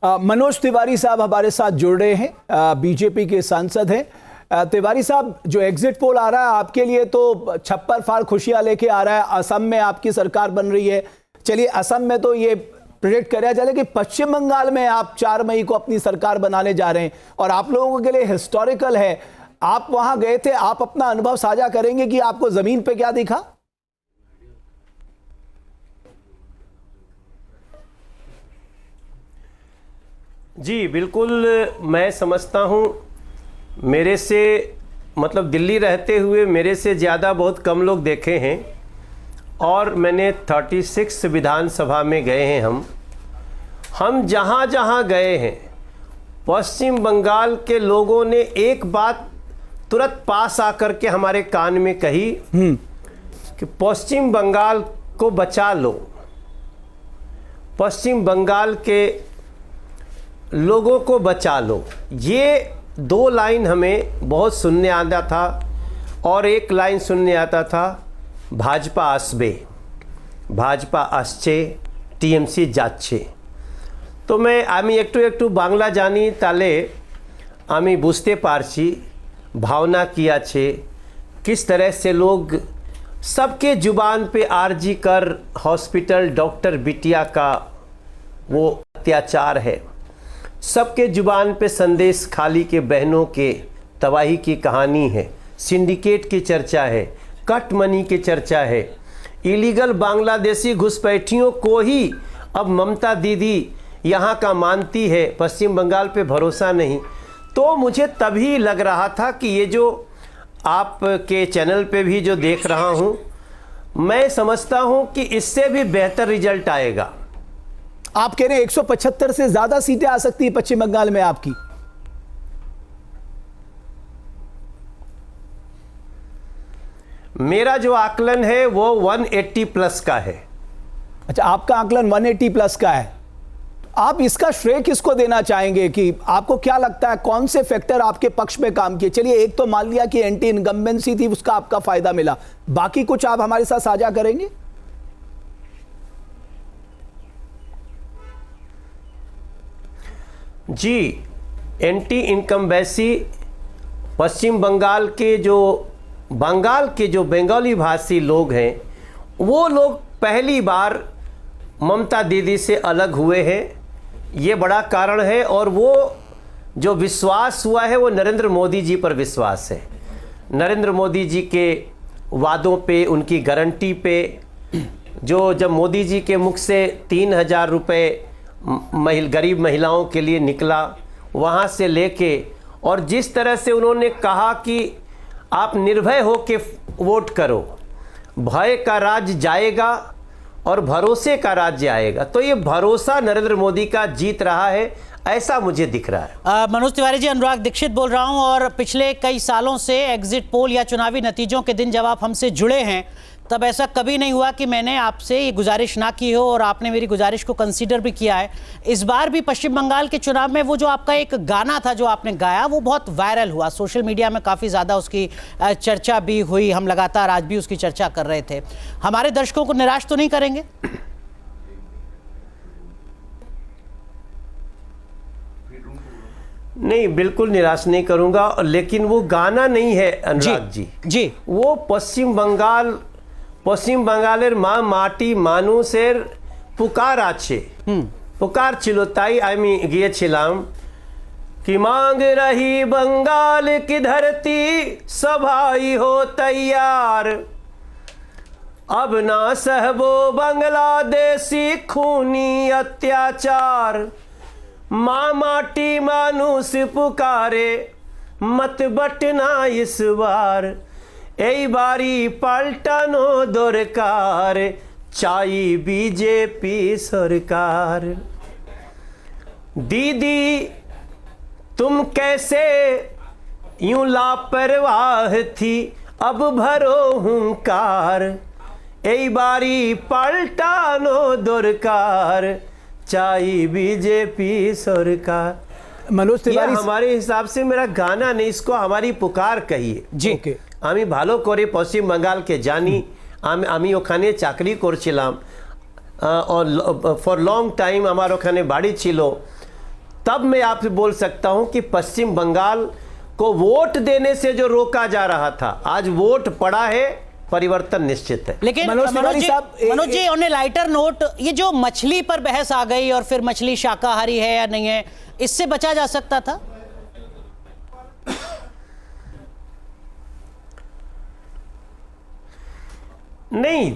मनोज तिवारी साहब हमारे साथ जुड़ रहे हैं, बीजेपी के सांसद हैं। तिवारी साहब, जो एग्जिट पोल आ रहा है आपके लिए तो छप्पर फाड़ खुशियां लेके आ रहा है। असम में आपकी सरकार बन रही है। चलिए, असम में तो ये प्रेडिक्ट किया जा रहा है कि पश्चिम बंगाल में आप 4 मई को अपनी सरकार बनाने जा रहे हैं और आप लोगों के लिए हिस्टोरिकल है। आप वहां गए थे, आप अपना अनुभव साझा करेंगे कि आपको जमीन पे क्या दिखा? जी बिल्कुल, मैं समझता हूँ मेरे से मतलब दिल्ली रहते हुए मेरे से ज़्यादा बहुत कम लोग देखे हैं और मैंने 36 विधानसभा में गए हैं। हम जहाँ जहाँ गए हैं पश्चिम बंगाल के लोगों ने एक बात तुरंत पास आकर के हमारे कान में कही कि पश्चिम बंगाल को बचा लो। पश्चिम बंगाल के लोगों को बचा लो। ये 2 लाइन हमें बहुत सुनने आता था और एक लाइन सुनने आता था, भाजपा आसबे, भाजपा आसचे, टीएमसी जाচ্ছে। तो मैं आमी একটু বাংলা জানি, তাহলে আমি বুঝতে পারছি भावना की আছে किस तरह से लोग सबके जुबान पे आरजी कर हॉस्पिटल डॉक्टर बिटिया का वो अत्याचार है। सबके जुबान पे संदेश खाली के बहनों के तबाही की कहानी है। सिंडिकेट की चर्चा है, कट मनी की चर्चा है। इलीगल बांग्लादेशी घुसपैठियों को ही अब ममता दीदी यहाँ का मानती है, पश्चिम बंगाल पे भरोसा नहीं। तो मुझे तभी लग रहा था कि ये जो आपके चैनल पे भी जो देख रहा हूँ, मैं समझता हूँ कि इससे भी बेहतर रिजल्ट आएगा। आप कह रहे हैं 175 से ज्यादा सीटें आ सकती है पश्चिम बंगाल में आपकी? मेरा जो आकलन है वो 180 प्लस का है। अच्छा, आपका आकलन 180 प्लस का है। आप इसका श्रेय किसको देना चाहेंगे कि आपको क्या लगता है कौन से फैक्टर आपके पक्ष में काम किए? चलिए, एक तो मान लिया कि एंटी इनकम्बेंसी थी, उसका आपका फायदा मिला, बाकी कुछ आप हमारे साथ साझा करेंगे? जी, एंटी इनकम्बेंसी पश्चिम बंगाल के जो बंगाली भाषी लोग हैं वो लोग पहली बार ममता दीदी से अलग हुए हैं, ये बड़ा कारण है। और वो जो विश्वास हुआ है वो नरेंद्र मोदी जी पर विश्वास है। नरेंद्र मोदी जी के वादों पे, उनकी गारंटी पे, जो जब मोदी जी के मुख से 3000 रुपये गरीब महिलाओं के लिए निकला, वहाँ से लेके और जिस तरह से उन्होंने कहा कि आप निर्भय हो के वोट करो, भय का राज जाएगा और भरोसे का राज्य आएगा। तो ये भरोसा नरेंद्र मोदी का जीत रहा है, ऐसा मुझे दिख रहा है। मनोज तिवारी जी, अनुराग दीक्षित बोल रहा हूं और पिछले कई सालों से एग्जिट पोल या चुनावी नतीजों के दिन जब आप हमसे जुड़े हैं तब ऐसा कभी नहीं हुआ कि मैंने आपसे ये गुजारिश ना की हो और आपने मेरी गुजारिश को कंसीडर भी किया है। इस बार भी पश्चिम बंगाल के चुनाव में वो जो आपका एक गाना था जो आपने गाया वो बहुत वायरल हुआ, सोशल मीडिया में काफ़ी ज़्यादा उसकी चर्चा भी हुई। हम लगातार आज भी उसकी चर्चा कर रहे थे। हमारे दर्शकों को निराश तो नहीं करेंगे? नहीं, बिल्कुल निराश नहीं करूंगा। लेकिन वो गाना नहीं है अनुराग जी, वो पश्चिम बंगालेर मा माटी मानुषेर पुकार आछे, पुकार छिलो। ताई आमी गिয়েছিলাম कि मांग रही बंगाल की धरती, सभाई हो तैयार, अब ना सहबो बांग्लादेशी खूनी अत्याचार। माँ माटी मानुष पुकारे, मत बटना इस बार, এই বাড়ি পাল্টানো দরকার, চাই बीजेपी सरकार। दीदी तुम कैसे यूं लापरवाह थी, अब भरो हुंकार, এই বাড়ি পাল্টানো দরকার, চাই बीजेपी सरकार। मनोज तिवारी, हमारे हिसाब से मेरा गाना नहीं, इसको हमारी पुकार कहिए जी। আমি ভালো করে পশ্চিম বাঙ্গালকে জানি। আমি ওখানে চাকরি করছিলাম, ফর লং টাইম আমার ওখানে বাড়ি ছিল। तब मैं आपसे बोल सकता हूं कि पश्चिम बंगाल को वोट देने से जो रोका जा रहा था, आज वोट पड़ा है, परिवर्तन निश्चित है। लेकिन Manoj ji on A lighter note, ये जो मछली पर बहस आ गई और फिर मछली शाकाहारी है या नहीं है, इससे बचा जा सकता था? नहीं,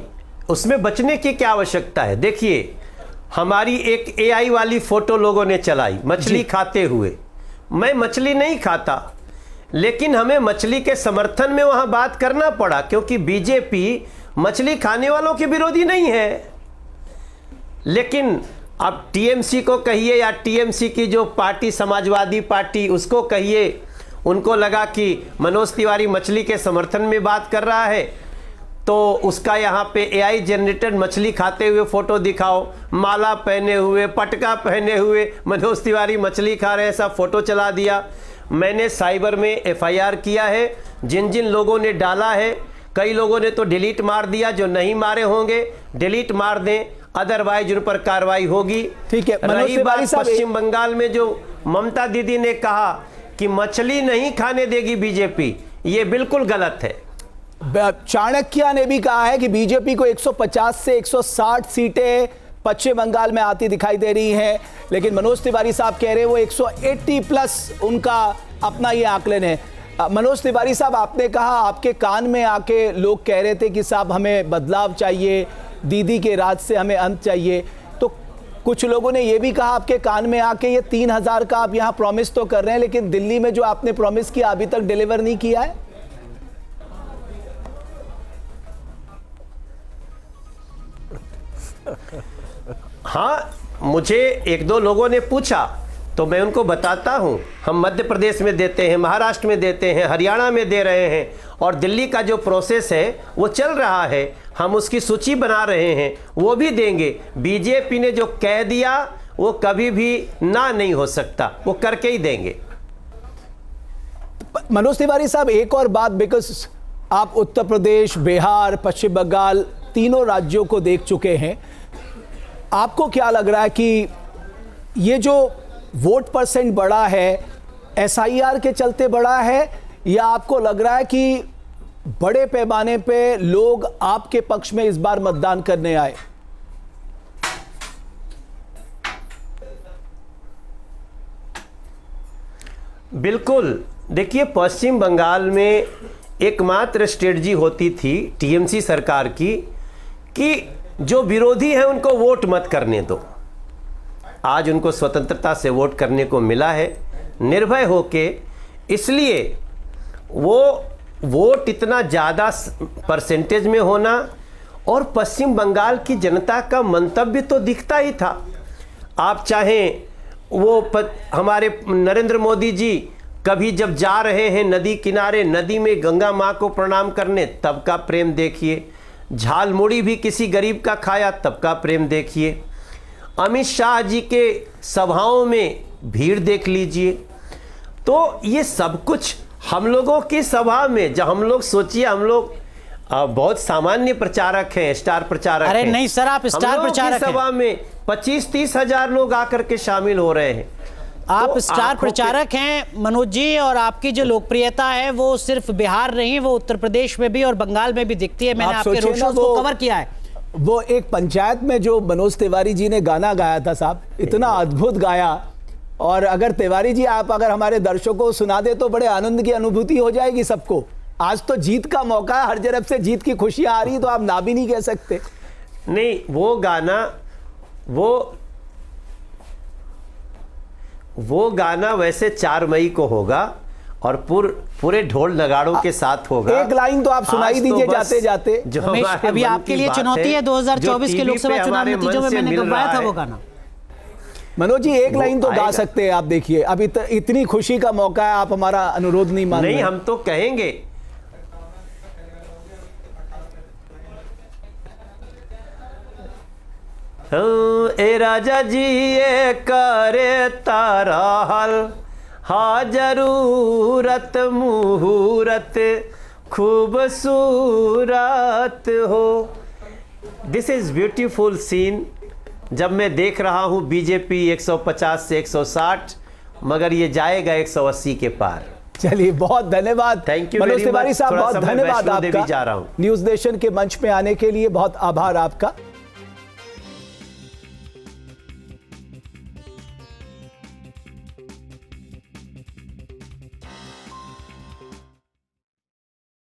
उसमें बचने की क्या आवश्यकता है? देखिए, हमारी एक एआई वाली फोटो लोगों ने चलाई मछली खाते हुए। मैं मछली नहीं खाता, लेकिन हमें मछली के समर्थन में वहां बात करना पड़ा, क्योंकि बीजेपी मछली खाने वालों के विरोधी नहीं है। लेकिन अब टीएमसी को कहिए या टीएमसी की जो पार्टी समाजवादी पार्टी, उसको कहिए, उनको लगा कि मनोज तिवारी मछली के समर्थन में बात कर रहा है, तो उसका यहाँ पे एआई जनरेटेड मछली खाते हुए फोटो दिखाओ, माला पहने हुए, पटका पहने हुए मनोज तिवारी मछली खा रहे हैं, ऐसा फोटो चला दिया। मैंने साइबर में एफआईआर किया है, जिन जिन लोगों ने डाला है, कई लोगों ने तो डिलीट मार दिया, जो नहीं मारे होंगे डिलीट मार दें, अदरवाइज उन पर कार्रवाई होगी। ठीक है। रही बात पश्चिम बंगाल में जो ममता दीदी ने कहा कि मछली नहीं खाने देगी बीजेपी, ये बिल्कुल गलत है। चाणक्य ने भी कहा है कि बीजेपी को 150 से 160 सीटें पश्चिम बंगाल में आती दिखाई दे रही हैं, लेकिन मनोज तिवारी साहब कह रहे हैं वो 180 प्लस उनका अपना ये आकलन है। मनोज तिवारी साहब, आपने कहा आपके कान में आके लोग कह रहे थे कि साहब हमें बदलाव चाहिए, दीदी के राज से हमें अंत चाहिए, तो कुछ लोगों ने ये भी कहा आपके कान में आके ये 3000 का आप यहाँ प्रॉमिस तो कर रहे हैं, लेकिन दिल्ली में जो आपने प्रॉमिस किया अभी तक डिलीवर नहीं किया है। हाँ, मुझे एक दो लोगों ने पूछा तो मैं उनको बताता हूँ, हम मध्य प्रदेश में देते हैं, महाराष्ट्र में देते हैं, हरियाणा में दे रहे हैं, और दिल्ली का जो प्रोसेस है वो चल रहा है, हम उसकी सूची बना रहे हैं, वो भी देंगे। बीजेपी ने जो कह दिया वो कभी भी ना नहीं हो सकता, वो करके ही देंगे। मनोज तिवारी साहब, एक और बात, बिकॉज आप उत्तर प्रदेश, बिहार, पश्चिम बंगाल तीनों राज्यों को देख चुके हैं, आपको क्या लग रहा है कि ये जो वोट परसेंट बढ़ा है एसआईआर के चलते बढ़ा है, या आपको लग रहा है कि बड़े पैमाने पे लोग आपके पक्ष में इस बार मतदान करने आए? बिल्कुल। देखिए, पश्चिम बंगाल में एकमात्र स्ट्रेटजी होती थी टीएमसी सरकार की कि जो विरोधी हैं उनको वोट मत करने दो। आज उनको स्वतंत्रता से वोट करने को मिला है, निर्भय होके, इसलिए वो वोट इतना ज़्यादा परसेंटेज में होना, और पश्चिम बंगाल की जनता का मंतव्य तो दिखता ही था। आप चाहें वो हमारे नरेंद्र मोदी जी कभी जब जा रहे हैं नदी किनारे, नदी में गंगा माँ को प्रणाम करने, तब का प्रेम देखिए। झालमुड़ी भी किसी गरीब का खाया, तब का प्रेम देखिए। अमित शाह जी के सभाओं में भीड़ देख लीजिए। तो ये सब कुछ हम लोगों की सभा में, जब हम लोग सोचिए, हम लोग बहुत सामान्य प्रचारक हैं, स्टार प्रचारक अरे हैं। नहीं सर, आप स्टार प्रचारक हैं। सभा में 25-30 हजार लोग आकर के शामिल हो रहे हैं। आप तो स्टार प्रचारक हैं मनोज जी, और आपकी जो लोकप्रियता है वो सिर्फ बिहार नहीं, वो उत्तर प्रदेश में भी और बंगाल में भी दिखती है। मैंने आपके रोड शोज को कवर किया है। वो एक पंचायत में जो मनोज तिवारी जी ने गाना गाया था साहब, इतना अद्भुत गाया, और अगर तिवारी जी आप अगर हमारे दर्शकों को सुना दे तो बड़े आनंद की अनुभूति हो जाएगी सबको। आज तो जीत का मौका है, हर तरफ से जीत की खुशियां आ रही है, तो आप ना भी नहीं कह सकते। नहीं, वो गाना वो गाना वैसे 4 मई को होगा और पूरे ढोल नगाड़ों के साथ होगा। एक लाइन तो आप सुनाई दीजिए जाते जाते। अभी आपके लिए चुनौती है, 2024 के लोकसभा चुनाव नतीजों में मैंने गवाया था वो गाना। मनोज जी, एक लाइन तो गा सकते हैं आप। देखिए, अब इतनी खुशी का मौका है, आप हमारा अनुरोध नहीं मान रहे। नहीं, हम तो कहेंगे। ए राजा जी ये करे तारा हल, हा जरूरत मुहूर्त खूबसूरत हो। दिस इज ब्यूटीफुल सीन जब मैं देख रहा हूं बीजेपी 150 से 160, मगर ये जाएगा 180 के पार। चलिए, बहुत धन्यवाद। Thank you Manoj very Tiwari much। साहब, थोड़ा बहुत सा मैं धन्यवाद वैष्णो देवी आपका जा रहा हूं। न्यूज नेशन के मंच पे आने के लिए, बहुत आभार आपका।